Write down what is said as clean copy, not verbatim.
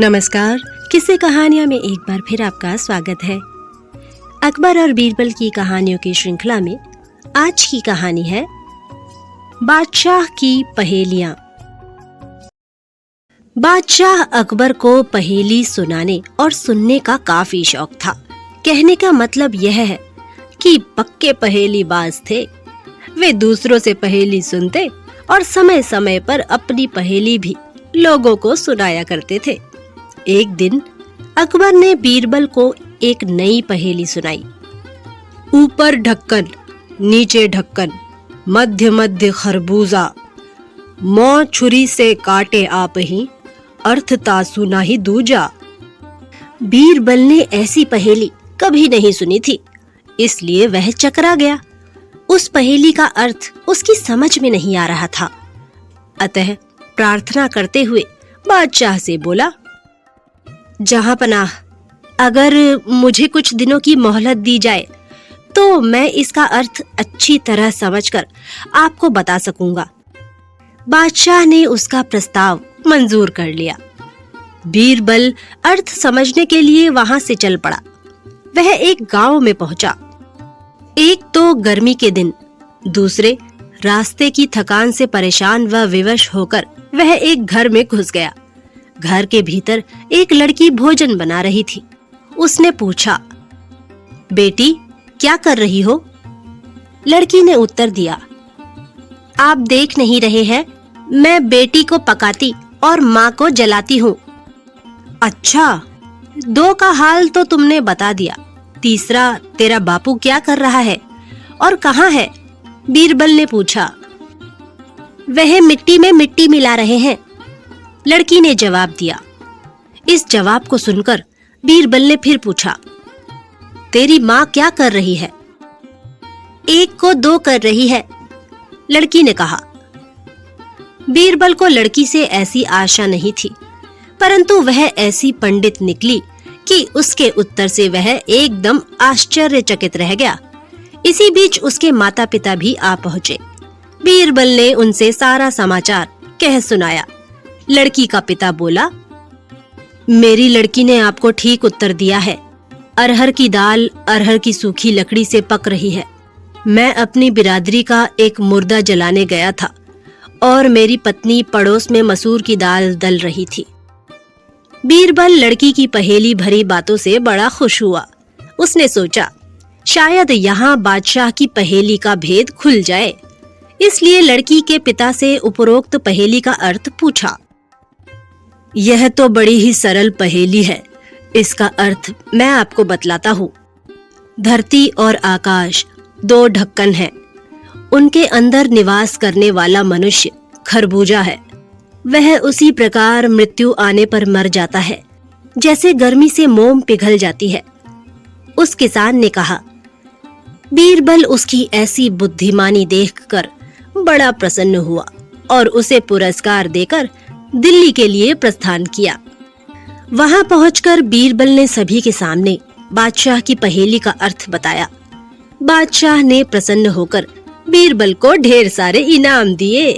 नमस्कार, किस्से कहानियां में एक बार फिर आपका स्वागत है। अकबर और बीरबल की कहानियों की श्रृंखला में आज की कहानी है बादशाह की पहेलियां। बादशाह अकबर को पहेली सुनाने और सुनने का काफी शौक था। कहने का मतलब यह है कि पक्के पहेलीबाज थे। वे दूसरों से पहेली सुनते और समय समय पर अपनी पहेली भी लोगों को सुनाया करते थे। एक दिन अकबर ने बीरबल को एक नई पहेली सुनाई। ऊपर ढक्कन, नीचे ढक्कन, मध्य मध्य खरबूजा, मौ छुरी से काटे आप ही, अर्थ तासु नाही दूजा। बीरबल ने ऐसी पहेली कभी नहीं सुनी थी, इसलिए वह चकरा गया। उस पहेली का अर्थ उसकी समझ में नहीं आ रहा था। अतः प्रार्थना करते हुए बादशाह से बोला, जहांपनाह, अगर मुझे कुछ दिनों की मोहलत दी जाए तो मैं इसका अर्थ अच्छी तरह समझकर आपको बता सकूंगा। बादशाह ने उसका प्रस्ताव मंजूर कर लिया। बीरबल अर्थ समझने के लिए वहां से चल पड़ा। वह एक गांव में पहुंचा। एक तो गर्मी के दिन, दूसरे रास्ते की थकान से परेशान व विवश होकर वह एक घर में घुस गया। घर के भीतर एक लड़की भोजन बना रही थी। उसने पूछा, बेटी क्या कर रही हो? लड़की ने उत्तर दिया, आप देख नहीं रहे हैं, मैं बेटी को पकाती और माँ को जलाती हूँ। अच्छा, दो का हाल तो तुमने बता दिया, तीसरा तेरा बापू क्या कर रहा है और कहाँ है? बीरबल ने पूछा। वह मिट्टी में मिट्टी मिला रहे हैं, लड़की ने जवाब दिया। इस जवाब को सुनकर बीरबल ने फिर पूछा, तेरी माँ क्या कर रही है? एक को दो कर रही है, लड़की ने कहा। बीरबल को लड़की से ऐसी आशा नहीं थी, परंतु वह ऐसी पंडित निकली कि उसके उत्तर से वह एकदम आश्चर्यचकित रह गया। इसी बीच उसके माता पिता भी आ पहुँचे। बीरबल ने उनसे सारा समाचार कह सुनाया। लड़की का पिता बोला, मेरी लड़की ने आपको ठीक उत्तर दिया है। अरहर की दाल अरहर की सूखी लकड़ी से पक रही है। मैं अपनी बिरादरी का एक मुर्दा जलाने गया था और मेरी पत्नी पड़ोस में मसूर की दाल दल रही थी। बीरबल लड़की की पहेली भरी बातों से बड़ा खुश हुआ। उसने सोचा, शायद यहाँ बादशाह की पहेली का भेद खुल जाए। इसलिए लड़की के पिता से उपरोक्त पहेली का अर्थ पूछा। यह तो बड़ी ही सरल पहेली है, इसका अर्थ मैं आपको बतलाता हूँ। धरती और आकाश दो ढक्कन हैं। उनके अंदर निवास करने वाला मनुष्य खरबूजा है। वह उसी प्रकार मृत्यु आने पर मर जाता है जैसे गर्मी से मोम पिघल जाती है। उस किसान ने कहा। बीरबल उसकी ऐसी बुद्धिमानी देखकर बड़ा प्रसन्न हुआ और उसे पुरस्कार देकर दिल्ली के लिए प्रस्थान किया। वहां पहुंचकर बीरबल ने सभी के सामने बादशाह की पहेली का अर्थ बताया। बादशाह ने प्रसन्न होकर बीरबल को ढेर सारे इनाम दिए।